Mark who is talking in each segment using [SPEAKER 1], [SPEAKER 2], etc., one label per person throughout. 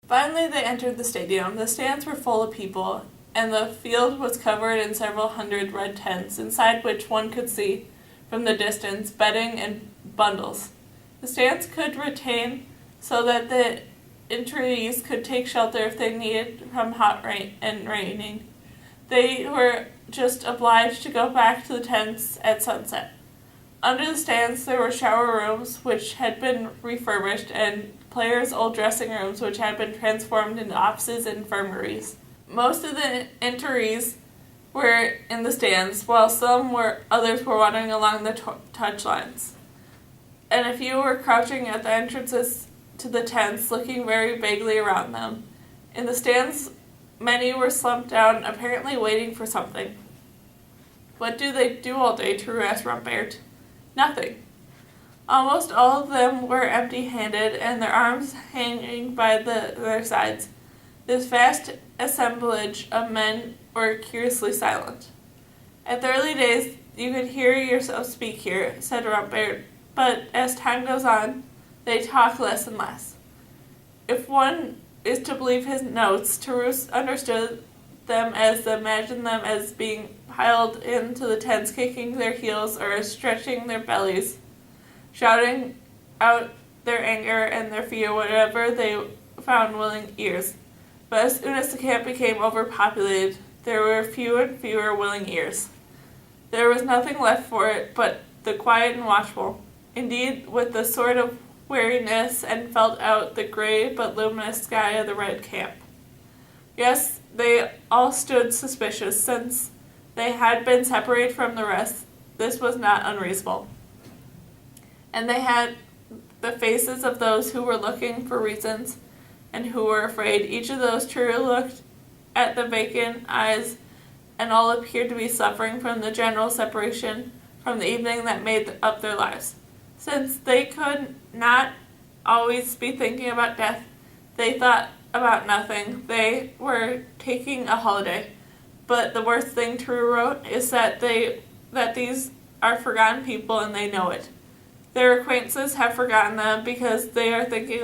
[SPEAKER 1] Finally, they entered the stadium. The stands were full of people, and the field was covered in several hundred red tents, inside which one could see, from the distance, bedding and bundles. The stands could retain so that the entries could take shelter if they needed from hot rain and raining. They were just obliged to go back to the tents at sunset. Under the stands there were shower rooms which had been refurbished and players' old dressing rooms which had been transformed into offices and infirmaries. Most of the entries were in the stands, while others were wandering along the touch lines. And a few were crouching at the entrances to the tents, looking very vaguely around them. In the stands, many were slumped down, apparently waiting for something. What do they do all day, True? Asked Rumpert. Nothing. Almost all of them were empty-handed, and their arms hanging by their sides. This vast assemblage of men were curiously silent. At the early days, you could hear yourself speak here, said Rumpert, but as time goes on, they talk less and less. If one is to believe his notes, Tarus understood them imagined them as being piled into the tents, kicking their heels or stretching their bellies, shouting out their anger and their fear, whatever they found willing ears. But as soon as the camp became overpopulated, there were fewer and fewer willing ears. There was nothing left for it but the quiet and watchful. Indeed, with the sort of weariness and felt out the gray but luminous sky of the red camp. Yes, they all stood suspicious, since they had been separated from the rest. This was not unreasonable. And they had the faces of those who were looking for reasons and who were afraid. Each of those True looked at the vacant eyes, and all appeared to be suffering from the general separation from the evening that made up their lives. Since they could not always be thinking about death, they thought about nothing. They were taking a holiday. But the worst thing, True wrote, is that these are forgotten people, and they know it. Their acquaintances have forgotten them because they are thinking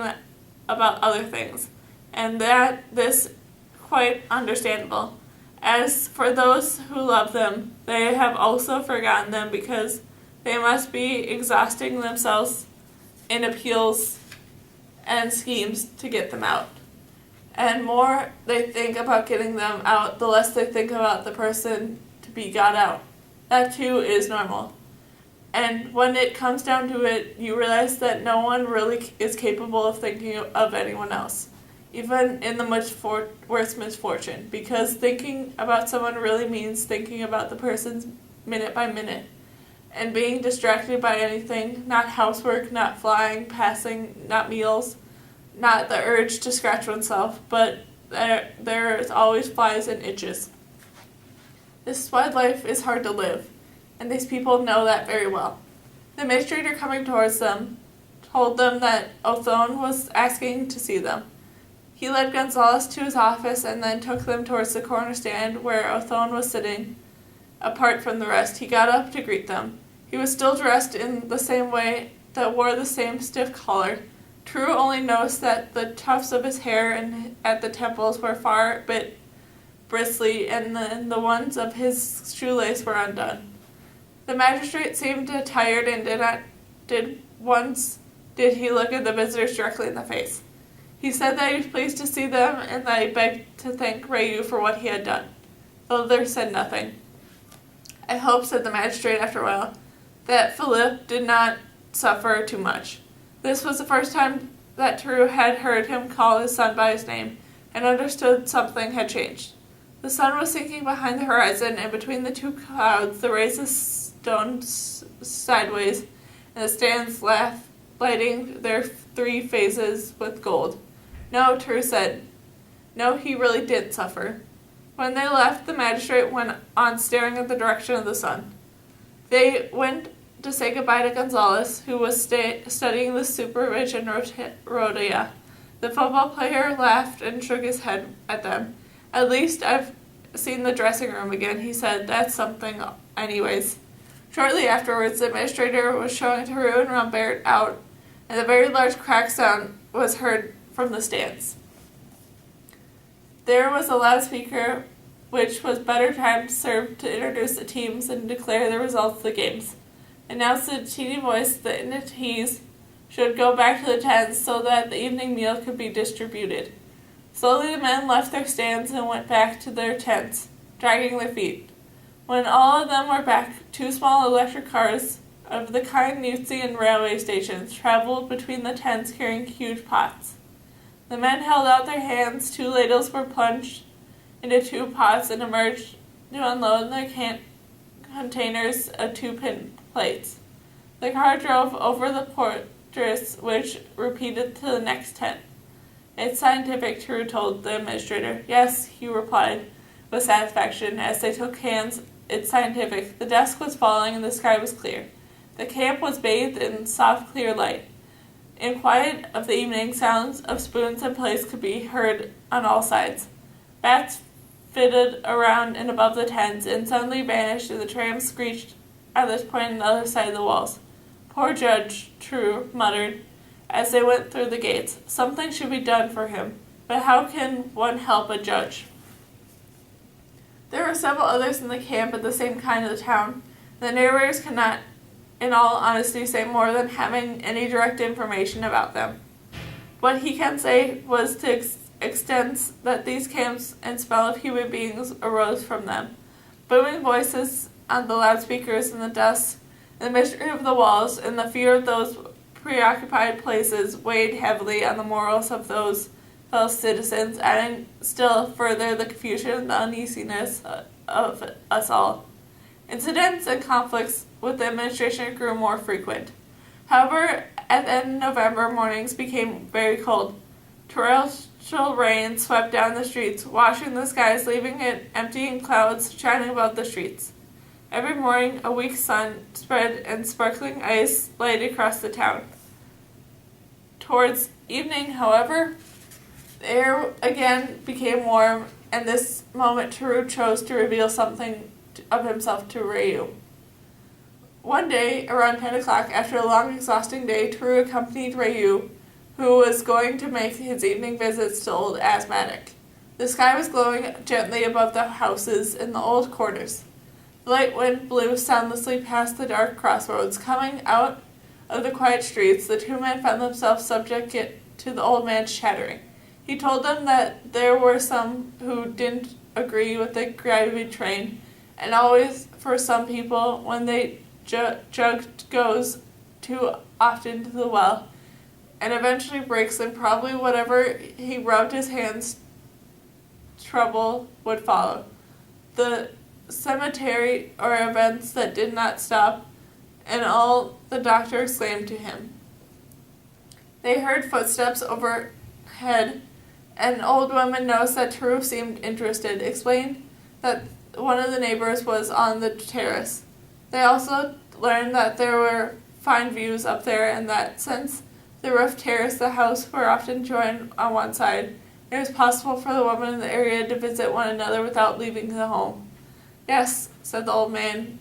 [SPEAKER 1] about other things, and that this quite understandable. As for those who love them, they have also forgotten them because they must be exhausting themselves in appeals and schemes to get them out. And more they think about getting them out, the less they think about the person to be got out. That too is normal. And when it comes down to it, you realize that no one really is capable of thinking of anyone else, even in the worst misfortune, because thinking about someone really means thinking about the person's minute by minute, and being distracted by anything, not housework, not flying, passing, not meals, not the urge to scratch oneself, but there is always flies and itches. This is why life is hard to live, and these people know that very well. The administrator, coming towards them, told them that Othone was asking to see them. He led Gonzales to his office and then took them towards the corner stand where Othone was sitting, apart from the rest. He got up to greet them. He was still dressed in the same way, that wore the same stiff collar. True only noticed that the tufts of his hair and at the temples were far a bit bristly, and the ones of his shoelace were undone. The magistrate seemed tired, and did he look at the visitors directly in the face. He said that he was pleased to see them, and that he begged to thank Rayu for what he had done. The other said nothing. I hope, said the magistrate after a while, that Philippe did not suffer too much. This was the first time that True had heard him call his son by his name, and understood something had changed. The sun was sinking behind the horizon, and between the two clouds the rays shone sideways, and the stands lighting their three faces with gold. No, True said. No, he really did suffer. When they left, the magistrate went on staring at the direction of the sun. They went to say goodbye to Gonzales, who was studying the supervision rhodia. The football player laughed and shook his head at them. At least I've seen the dressing room again, he said. That's something anyways. Shortly afterwards, the administrator was showing Tarot and Rumpert out, and a very large crack sound was heard from the stands. There was a loudspeaker, which was better timed served to introduce the teams and declare the results of the games. Announced in a teeny voice the invitees should go back to the tents so that the evening meal could be distributed. Slowly the men left their stands and went back to their tents, dragging their feet. When all of them were back, 2 small electric cars of the kind you see in railway stations traveled between the tents carrying huge pots. The men held out their hands, 2 ladles were plunged into 2 pots and emerged to unload their containers of 2-pin plates. The car drove over the portress, which repeated to the next tent. It's scientific, True told the administrator. Yes, he replied with satisfaction as they took hands. It's scientific. The dusk was falling and the sky was clear. The camp was bathed in soft, clear light. In quiet of the evening, sounds of spoons and plates could be heard on all sides. Bats flitted around and above the tents and suddenly vanished, and the trams screeched at this point on the other side of the walls. Poor Judge, True muttered as they went through the gates. Something should be done for him, but how can one help a judge? There were several others in the camp at the same kind of the town. The narrators could not, in all honesty, say more than having any direct information about them. What he can say was to extent that these camps and smell of human beings arose from them. Booming voices on the loudspeakers in the dust, and the mystery of the walls, and the fear of those preoccupied places weighed heavily on the morals of those fellow citizens, adding still further the confusion and the uneasiness of us all. Incidents and conflicts with the administration grew more frequent. However, at the end of November, mornings became very cold. Torrential rain swept down the streets, washing the skies, leaving it empty and clouds shining above the streets. Every morning, a weak sun spread and sparkling ice laid across the town. Towards evening, however, the air again became warm, and this moment Teru chose to reveal something of himself to Ryu. One day, around 10 o'clock, after a long, exhausting day, Teru accompanied Ryu, who was going to make his evening visits to old asthmatic. The sky was glowing gently above the houses in the old quarters. The light wind blew soundlessly past the dark crossroads. Coming out of the quiet streets, the 2 men found themselves subject to the old man's chattering. He told them that there were some who didn't agree with the gravity train, and always for some people, when they jugged goes too often to the well, and eventually breaks, and probably whatever he rubbed his hands, trouble would follow. The cemetery or events that did not stop, and all the doctor exclaimed to him. They heard footsteps overhead, and an old woman noticed that Teru seemed interested, explained that one of the neighbors was on the terrace. They also learned that there were fine views up there, and that since the roof terrace the house were often joined on one side, it was possible for the women in the area to visit one another without leaving the home. Yes, said the old man.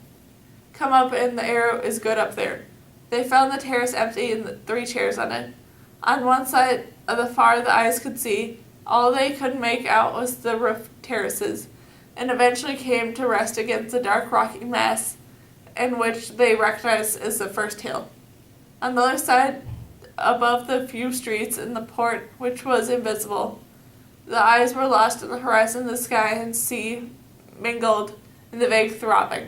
[SPEAKER 1] Come up, and the air is good up there. They found the terrace empty and the 3 chairs on it. On one side of the far the eyes could see, all they could make out was the roof terraces, and eventually came to rest against the dark rocky mass in which they recognized as the first hill. On the other side, above the few streets in the port, which was invisible, the eyes were lost in the horizon, the sky and sea mingled in the vague throbbing.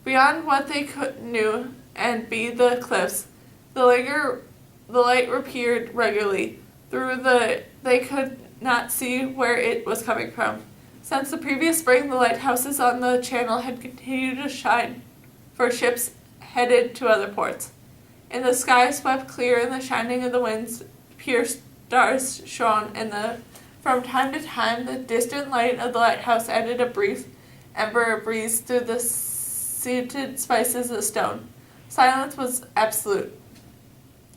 [SPEAKER 1] Beyond what they knew and be the cliffs, the light appeared regularly. They could not see where it was coming from. Since the previous spring, the lighthouses on the channel had continued to shine for ships headed to other ports. In the sky swept clear in the shining of the winds, pure stars shone, and from time to time the distant light of the lighthouse added a brief ember breeze through the scented spices of stone. Silence was absolute.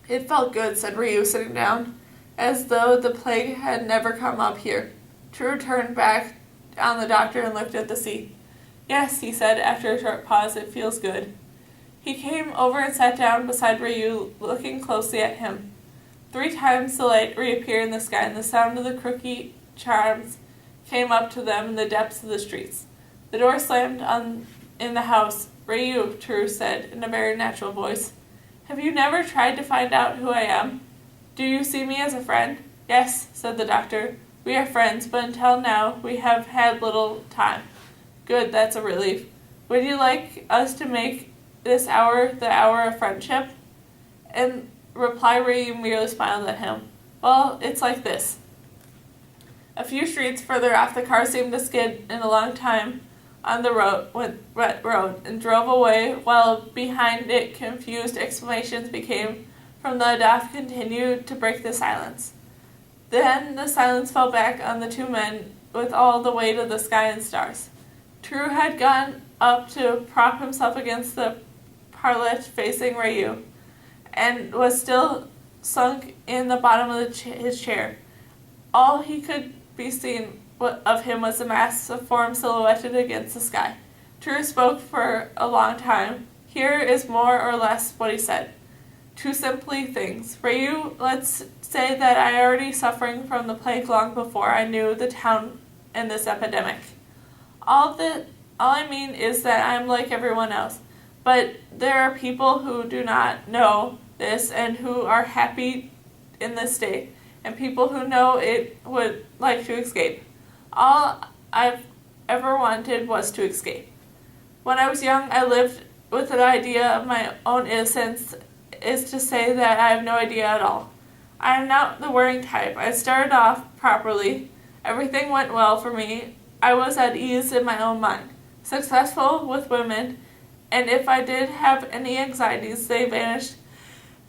[SPEAKER 1] It felt good, said Ryu, sitting down, as though the plague had never come up here. True turned back on the doctor and looked at the sea. Yes, he said after a short pause, it feels good. He came over and sat down beside Ryu, looking closely at him. 3 times the light reappeared in the sky, and the sound of the crooky chimes came up to them in the depths of the streets. The door slammed in the house. "Ryu," True said in a very natural voice. "Have you never tried to find out who I am? Do you see me as a friend?" "Yes," said the doctor. "We are friends, but until now we have had little time." "Good, that's a relief. Would you like us to make this hour the hour of friendship?" In reply, Ryu merely smiled at him. "Well, it's like this." A few streets further off, the car seemed to skid in a long time on the wet road and drove away, while behind it confused exclamations became from the doff continued to break the silence. Then the silence fell back on the two men with all the weight of the sky and stars. True had gone up to prop himself against the parlet facing Ryu, and was still sunk in the bottom of his chair. All he could be seen of him was a massive form silhouetted against the sky. True spoke for a long time. Here is more or less what he said. Two simply things. "Ryu, let's say that I already suffering from the plague long before I knew the town and this epidemic. All I mean is that I'm like everyone else. But there are people who do not know this and who are happy in this state, and people who know it would like to escape. All I've ever wanted was to escape. When I was young, I lived with an idea of my own innocence, is to say that I have no idea at all. I am not the worrying type. I started off properly. Everything went well for me. I was at ease in my own mind, successful with women, and if I did have any anxieties, they vanished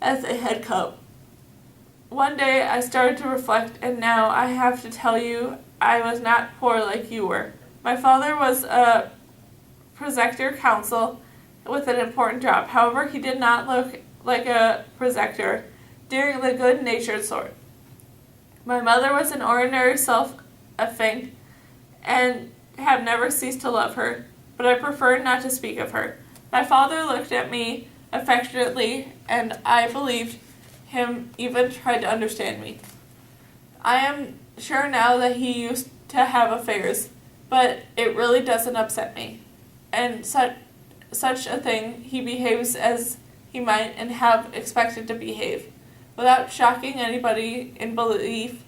[SPEAKER 1] as they had come. One day I started to reflect, and now I have to tell you I was not poor like you were. My father was a projector counsel with an important job. However, he did not look like a projector, during the good-natured sort. My mother was an ordinary self-effacing, and have never ceased to love her, but I preferred not to speak of her. My father looked at me affectionately, and I believed him even tried to understand me. I am sure now that he used to have affairs, but it really doesn't upset me. And such a thing, he behaves as he might and have expected to behave, without shocking anybody in belief.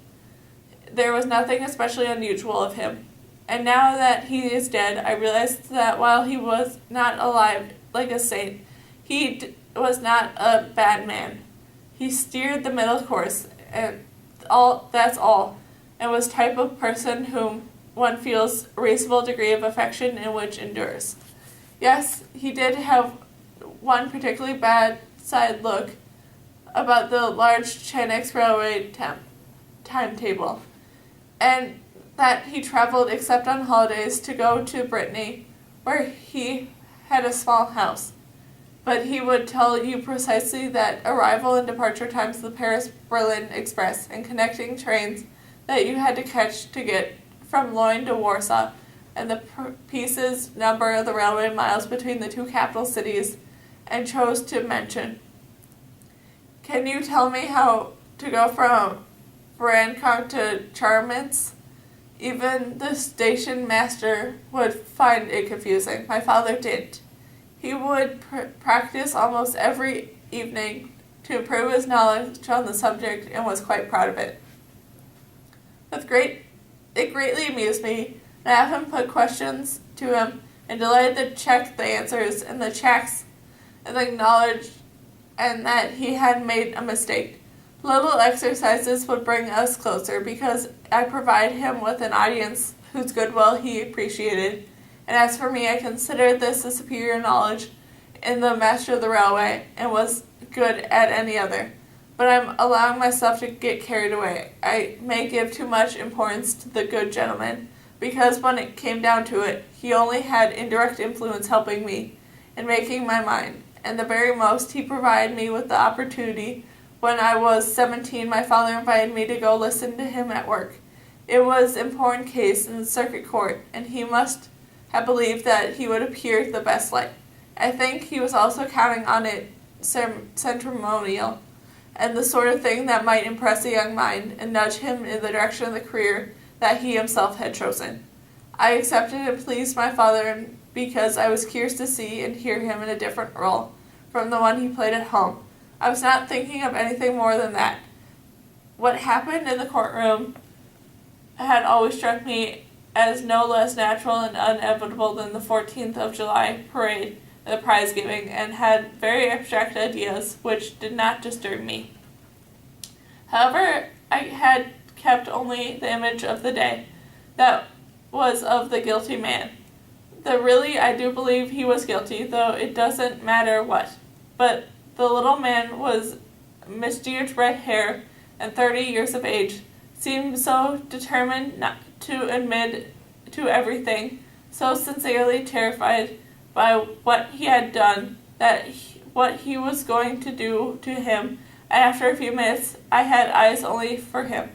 [SPEAKER 1] There was nothing especially unusual of him. And now that he is dead, I realized that while he was not alive like a saint, he was not a bad man. He steered the middle course, and that's all, and was type of person whom one feels a reasonable degree of affection in which endures. Yes, he did have one particularly bad side look about the large Chinese railway timetable, and that he traveled except on holidays to go to Brittany, where he had a small house. But he would tell you precisely that arrival and departure times of the Paris-Berlin Express and connecting trains that you had to catch to get from Lyon to Warsaw, and the pieces number of the railway miles between the two capital cities, and chose to mention. "Can you tell me how to go from Brancon to Charmants?" Even the station master would find it confusing. My father didn't. He would practice almost every evening to improve his knowledge on the subject, and was quite proud of it. It greatly amused me, and I often put questions to him, and delighted to check the answers and the checks, and acknowledge and that he had made a mistake. Little exercises would bring us closer, because I provide him with an audience whose goodwill he appreciated, and as for me, I considered this a superior knowledge in the master of the railway, and was good at any other. But I'm allowing myself to get carried away. I may give too much importance to the good gentleman, because when it came down to it, he only had indirect influence helping me in making my mind, and the very most he provided me with the opportunity. When I was 17, my father invited me to go listen to him at work. It was an important case in the circuit court, and he must have believed that he would appear the best light. I think he was also counting on it ceremonial, and the sort of thing that might impress a young mind and nudge him in the direction of the career that he himself had chosen. I accepted and pleased my father because I was curious to see and hear him in a different role from the one he played at home. I was not thinking of anything more than that. What happened in the courtroom had always struck me as no less natural and inevitable than the 14th of July parade and the prize giving, and had very abstract ideas which did not disturb me. However, I had kept only the image of the day that was of the guilty man. Really, I do believe he was guilty, though it doesn't matter what. But the little man was mischieved red hair and 30 years of age, seemed so determined not to admit to everything, so sincerely terrified by what he had done, what he was going to do to him, and after a few minutes I had eyes only for him.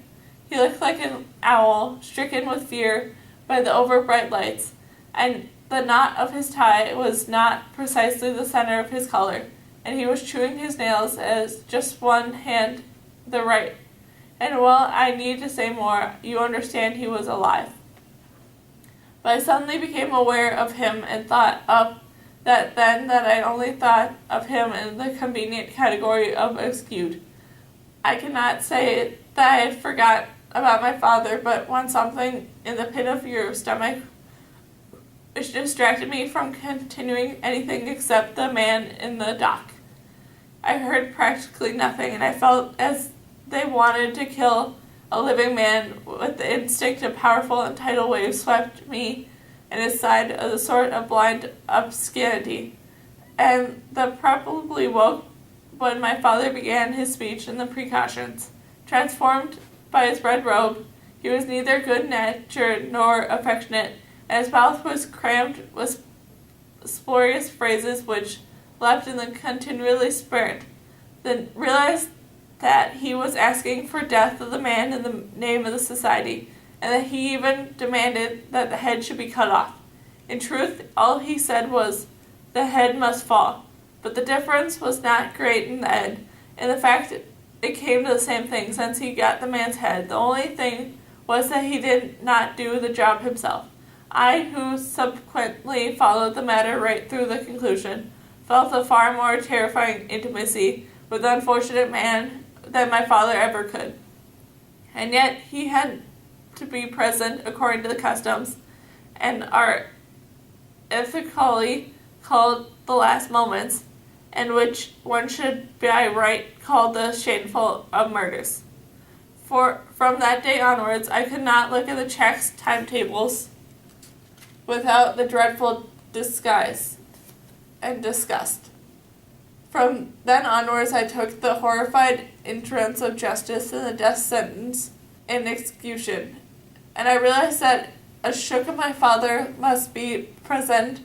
[SPEAKER 1] He looked like an owl, stricken with fear by the over-bright lights, and the knot of his tie was not precisely the center of his collar, and he was chewing his nails as just one hand, the right. And while I need to say more, you understand he was alive. But I suddenly became aware of him and thought up that I only thought of him in the convenient category of excused. I cannot say that I had forgot about my father, but when something in the pit of your stomach which distracted me from continuing anything except the man in the dock. I heard practically nothing, and I felt as they wanted to kill a living man with the instinct a powerful and tidal wave swept me and his side of a sort of blind obscenity. And the probably woke when my father began his speech and the precautions. Transformed by his red robe, he was neither good-natured nor affectionate, and his mouth was crammed with spurious phrases which leapt in the continually spirit. Then realized that he was asking for death of the man in the name of the society, and that he even demanded that the head should be cut off. In truth, all he said was, the head must fall. But the difference was not great in the end. In the fact, it came to the same thing, since he got the man's head. The only thing was that he did not do the job himself. I, who subsequently followed the matter right through the conclusion, felt a far more terrifying intimacy with the unfortunate man than my father ever could. And yet he had to be present according to the customs, and are ethically called the last moments, and which one should by right call the shameful of murders. For from that day onwards I could not look at the checks timetables without the dreadful disguise and disgust. From then onwards I took the horrified entrance of justice and the death sentence in execution, and I realized that a shook of my father must be present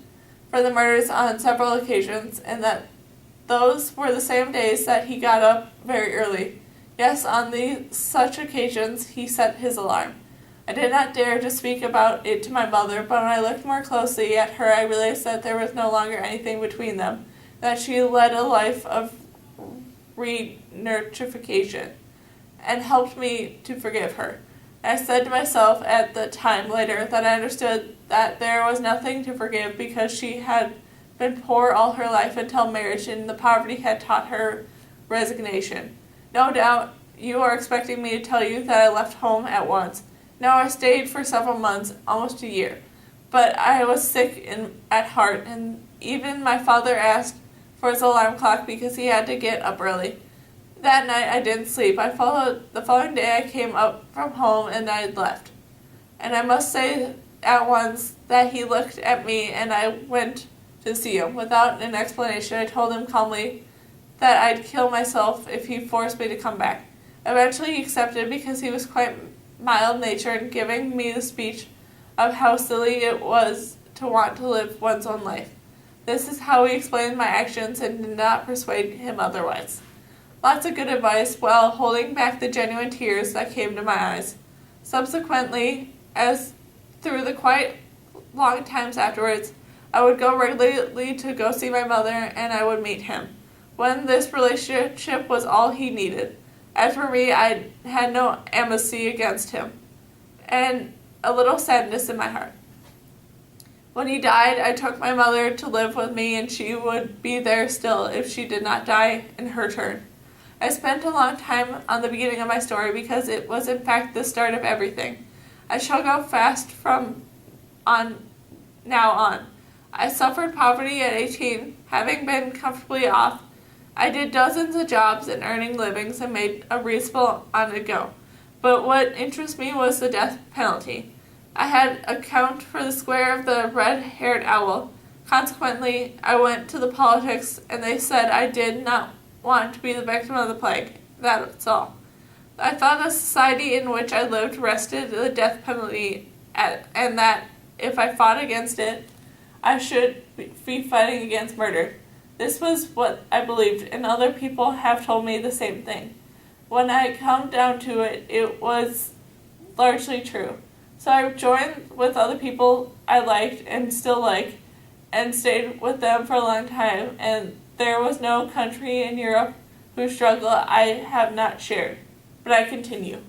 [SPEAKER 1] for the murders on several occasions, and that those were the same days that he got up very early. Yes, on such occasions he set his alarm. I did not dare to speak about it to my mother, but when I looked more closely at her I realized that there was no longer anything between them, that she led a life of re-nurtrification, and helped me to forgive her. I said to myself at the time later that I understood that there was nothing to forgive because she had been poor all her life until marriage, and the poverty had taught her resignation. No doubt you are expecting me to tell you that I left home at once. No, I stayed for several months, almost a year. But I was sick at heart, and even my father asked for his alarm clock because he had to get up early. That night I didn't sleep. The following day I came up from home and I left. And I must say at once that he looked at me, and I went to see him. Without an explanation, I told him calmly that I'd kill myself if he forced me to come back. Eventually he accepted because he was quite mild-natured, giving me the speech of how silly it was to want to live one's own life. This is how he explained my actions and did not persuade him otherwise. Lots of good advice while holding back the genuine tears that came to my eyes. Subsequently, as through the quite long times afterwards, I would go regularly to go see my mother, and I would meet him, when this relationship was all he needed. As for me, I had no animosity against him. and a little sadness in my heart. When he died, I took my mother to live with me, and she would be there still if she did not die in her turn. I spent a long time on the beginning of my story because it was in fact the start of everything. I shall go fast from now on. I suffered poverty at 18, having been comfortably off. I did dozens of jobs and earning livings and made a reasonable on the go. But what interested me was the death penalty. I had a count for the square of the red-haired owl. Consequently, I went to the politics, and they said I did not want to be the victim of the plague. That's all. I thought the society in which I lived rested the death penalty, and that if I fought against it, I should be fighting against murder. This was what I believed, and other people have told me the same thing. When I come down to it, it was largely true. So I joined with other people I liked and still like, and stayed with them for a long time, and there was no country in Europe whose struggle I have not shared. But I continue.